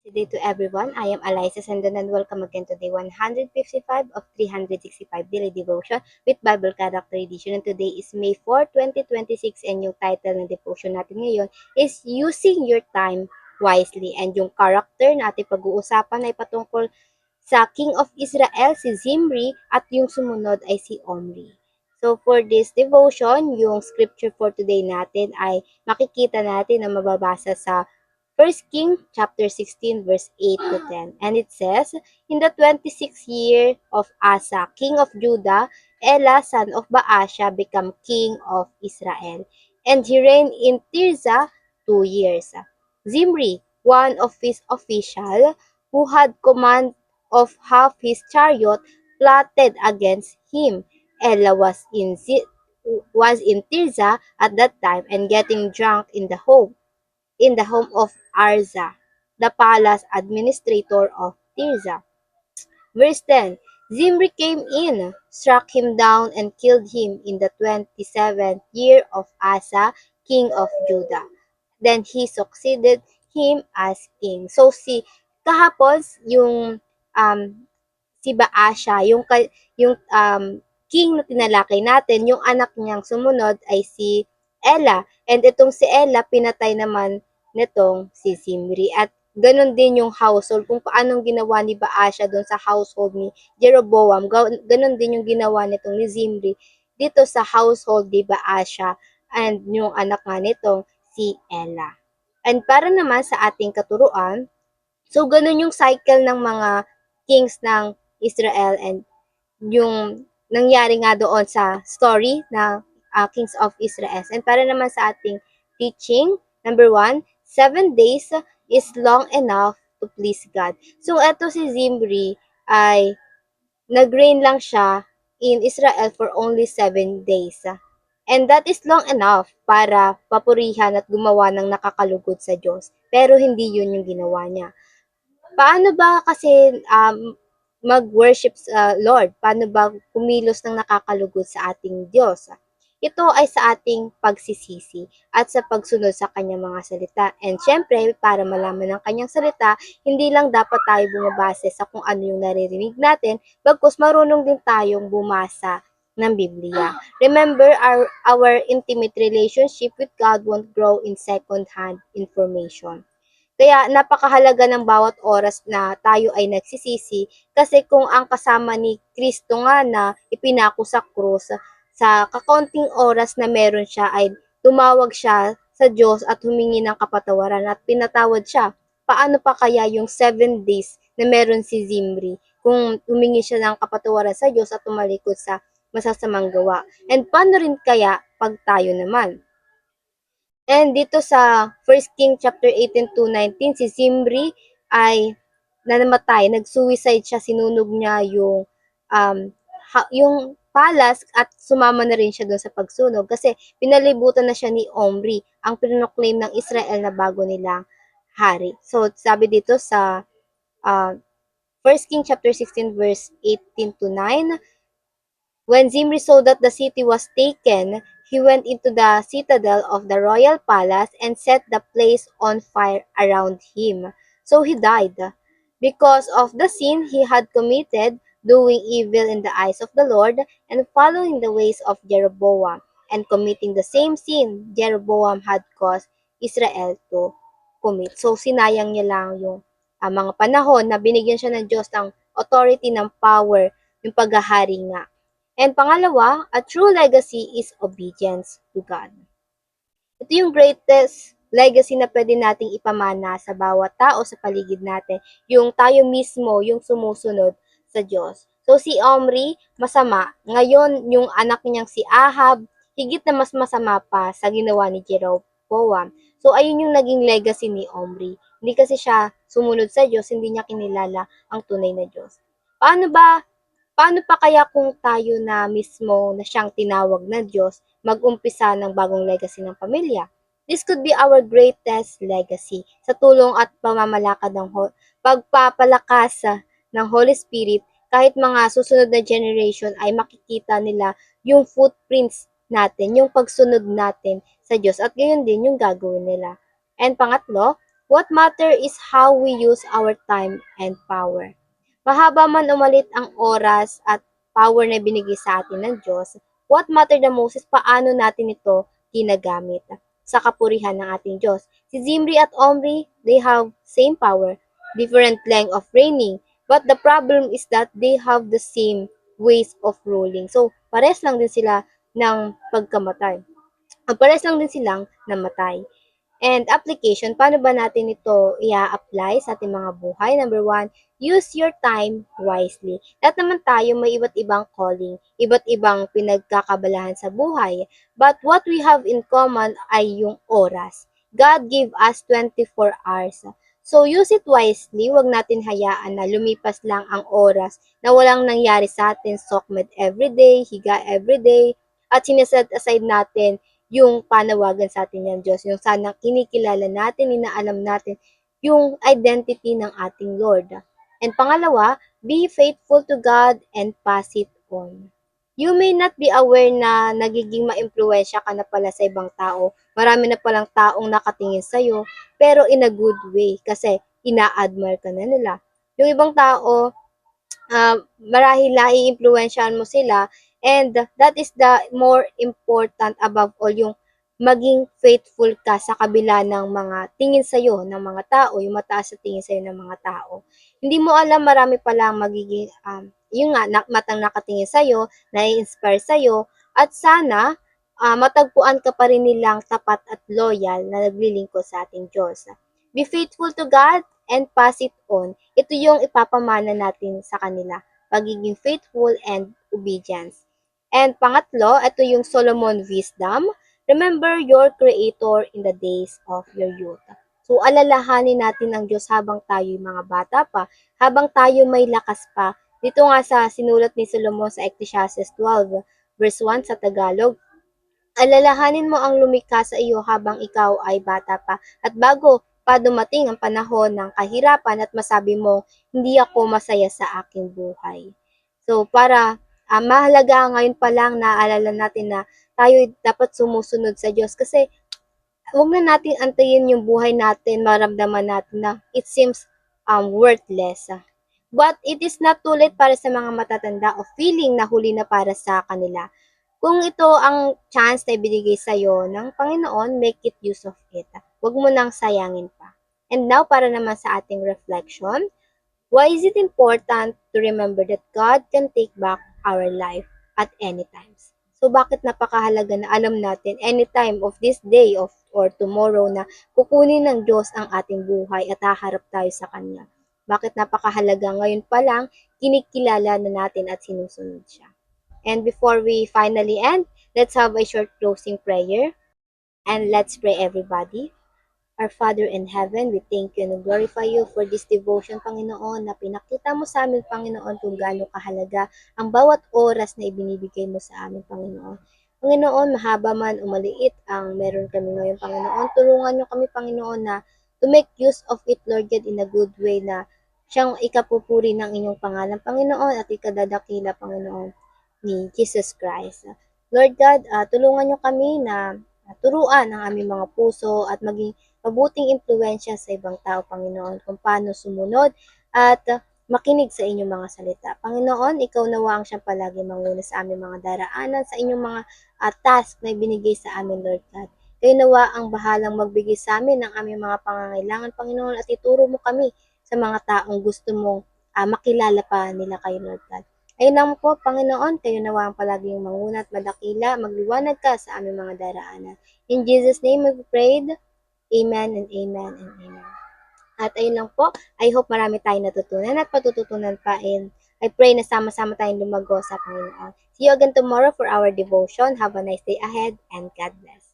Good day to everyone. I am Eliza Sandon and welcome again to day 155 of 365 Daily Devotion with Bible Character Edition. And today is May 4, 2026 and yung title ng devotion natin ngayon is Using Your Time Wisely. And yung character na ating pag-uusapan ay patungkol sa King of Israel, si Zimri, at yung sumunod ay si Omri. So for this devotion, yung scripture for today natin ay makikita natin na mababasa sa First King chapter 16 verse 8 to 10. And it says, in the 26th year of Asa, king of Judah, Elah, son of Baasha, became king of Israel. And he reigned in Tirzah 2 years. Zimri, one of his officials, who had command of half his chariot, plotted against him. Elah was in Tirzah at that time and getting drunk in the home of Arza, the palace administrator of Tirzah. Verse 10, Zimri came in, struck him down, and killed him in the 27th year of Asa, king of Judah. Then he succeeded him as king. So kahapon yung um, si Baasha, yung king na tinalakay natin, yung anak niyang sumunod ay si Ella. And itong si Ella, pinatay naman nitong si Zimri. At ganun din yung household, kung paanong ginawa ni Baasha doon sa household ni Jeroboam, ganun din yung ginawa nitong ni Zimri dito sa household ni Baasha and yung anak nga nitong si Ella. And para naman sa ating katuruan, so ganun yung cycle ng mga kings ng Israel and yung nangyari nga doon sa story na Kings of Israel. And para naman sa ating teaching, number 1, 7 days is long enough to please God. So eto si Zimri ay nag-reign lang siya in Israel for only 7 days. And that is long enough para papurihan at gumawa ng nakakalugod sa Diyos. Pero hindi yun yung ginawa niya. Paano ba kasi mag-worship sa Lord? Paano ba kumilos ng nakakalugod sa ating Diyos? Ito ay sa ating pagsisisi at sa pagsunod sa kanyang mga salita. And syempre, para malaman ng kanyang salita, hindi lang dapat tayo bumabase sa kung ano yung naririnig natin, bagkus marunong din tayong bumasa ng Biblia. Remember, our intimate relationship with God won't grow in second-hand information. Kaya napakahalaga ng bawat oras na tayo ay nagsisisi kasi kung ang kasama ni Kristo nga na ipinako sa krus, sa kakaunting oras na meron siya ay tumawag siya sa Diyos at humingi ng kapatawaran at pinatawad siya. Paano pa kaya yung 7 days na meron si Zimri kung humingi siya ng kapatawaran sa Diyos at tumalikod sa masasamang gawa? And paano rin kaya pag tayo naman? And dito sa First King chapter 18 to 19, si Zimri ay namatay, nag-suicide siya, sinunog niya yung palace at sumama na rin siya doon sa pagsunog kasi pinalibutan na siya ni Omri, ang pinoclaim ng Israel na bago nilang hari. So sabi dito sa uh, First King chapter 16 verse 18 to 9, when Zimri saw that the city was taken, he went into the citadel of the royal palace and set the place on fire around him. So he died. Because of the sin he had committed, doing evil in the eyes of the Lord, and following the ways of Jeroboam, and committing the same sin Jeroboam had caused Israel to commit. So sinayang niya lang yung mga panahon na binigyan siya ng Diyos ng authority, ng power, yung paghahari nga. And pangalawa, a true legacy is obedience to God. Ito yung greatest legacy na pwede nating ipamana sa bawat tao sa paligid natin. Yung tayo mismo, yung sumusunod sa Diyos. So si Omri, masama. Ngayon, yung anak niyang si Ahab, higit na mas masama pa sa ginawa ni Jeroboam. So ayun yung naging legacy ni Omri. Hindi kasi siya sumunod sa Diyos, hindi niya kinilala ang tunay na Diyos. Paano pa kaya kung tayo na mismo na siyang tinawag ng Diyos mag-umpisa ng bagong legacy ng pamilya? This could be our greatest legacy sa tulong at pamamalakad ng pagpapalakas ng Holy Spirit. Kahit mga susunod na generation ay makikita nila yung footprints natin, yung pagsunod natin sa Diyos at gayon din yung gagawin nila. And pangatlo, What matter is how we use our time and power. Mahaba man o maliit ang oras at power na binigay sa atin ng Diyos, what matter the most is paano natin ito ginagamit sa kapurihan ng ating Diyos. Si Zimri at Omri, they have same power, different length of reigning, but the problem is that they have the same ways of ruling. So, pares lang din sila ng pagkamatay. Pares lang din silang namatay. And application, paano ba natin ito i-apply sa ating mga buhay? Number one, use your time wisely. Lahat naman tayo may iba't ibang calling, iba't ibang pinagkakabalahan sa buhay. But what we have in common ay yung oras. God gave us 24 hours. So use it wisely, wag natin hayaan na lumipas lang ang oras na walang nangyari sa atin, sokmed everyday, higa everyday, at sineset aside natin yung panawagan sa atin ng Diyos, yung sana kinikilala natin, inaalam natin yung identity ng ating Lord. And pangalawa, be faithful to God and pass it on. You may not be aware na nagiging maimpluwensya ka na pala sa ibang tao. Marami na palang taong nakatingin sa'yo, pero in a good way kasi ina-admire ka na nila. Yung ibang tao, marahil naiimpluwensyahan mo sila, and that is the more important above all, yung maging faithful ka sa kabila ng mga tingin sa'yo ng mga tao, yung mataas sa tingin sa'yo ng mga tao. Hindi mo alam marami palang magiging, yung nga, matang nakatingin sa'yo, nai-inspire sa'yo, at sana matagpuan ka pa rin nilang tapat at loyal na naglilingkod sa ating Diyos. Be faithful to God and pass it on. Ito yung ipapamana natin sa kanila, pagiging faithful and obedience. And pangatlo, ito yung Solomon wisdom. Remember your Creator in the days of your youth. So, alalahanin natin ang Diyos habang tayo'y mga bata pa, habang tayo may lakas pa. Dito nga sa sinulat ni Solomon sa Ecclesiastes 12, verse 1 sa Tagalog, alalahanin mo ang lumikha sa iyo habang ikaw ay bata pa, at bago pa dumating ang panahon ng kahirapan at masabi mo, hindi ako masaya sa aking buhay. So, para mahalaga ngayon pa lang naalala natin na tayo dapat sumusunod sa Diyos, kasi huwag na natin antayin yung buhay natin, maramdaman natin na it seems worthless. But it is not too late para sa mga matatanda o feeling na huli na para sa kanila. Kung ito ang chance na ibinigay sa'yo ng Panginoon, make it use of it. Huwag mo nang sayangin pa. And now, para naman sa ating reflection, why is it important to remember that God can take back our life at any times? So, bakit napakahalaga na alam natin anytime of this day or tomorrow na kukunin ng Diyos ang ating buhay at haharap tayo sa Kanya? Bakit napakahalaga ngayon pa lang, kinikilala na natin at sinusunod siya? And before we finally end, let's have a short closing prayer. And let's pray, everybody. Our Father in heaven, we thank you and glorify you for this devotion, Panginoon, na pinakita mo sa amin, Panginoon, kung gaano kahalaga ang bawat oras na ibinibigay mo sa amin, Panginoon. Panginoon, mahaba man o maliit ang meron kami ngayon, Panginoon, tulungan niyo kami, Panginoon, na to make use of it, Lord God, in a good way, na siyang ikapupuri ng inyong pangalan, Panginoon, at ikadadakila, Panginoon, ni Jesus Christ. Lord God, tulungan niyo kami na turuan ang aming mga puso at maging mabuting impluensya sa ibang tao, Panginoon, kung paano sumunod at makinig sa inyong mga salita. Panginoon, ikaw nawa ang siyang palagi manguna sa aming mga daraanan, sa inyong mga task na ibinigay sa amin, Lord God. Kayo nawa ang bahalang magbigay sa amin ng aming mga pangangailangan, Panginoon, at ituro mo kami sa mga taong gusto mong makilala pa nila kayo, Lord God. Ayun lang po, Panginoon, kayo nawa ang palaging manguna at madakila, magliwanag ka sa aming mga daraanan. In Jesus' name we prayed. Amen and amen and amen. At ayun lang po, I hope marami tayong natutunan at patututunan pa, and I pray na sama-sama tayong lumago sa Panginoon. See you again tomorrow for our devotion. Have a nice day ahead and God bless.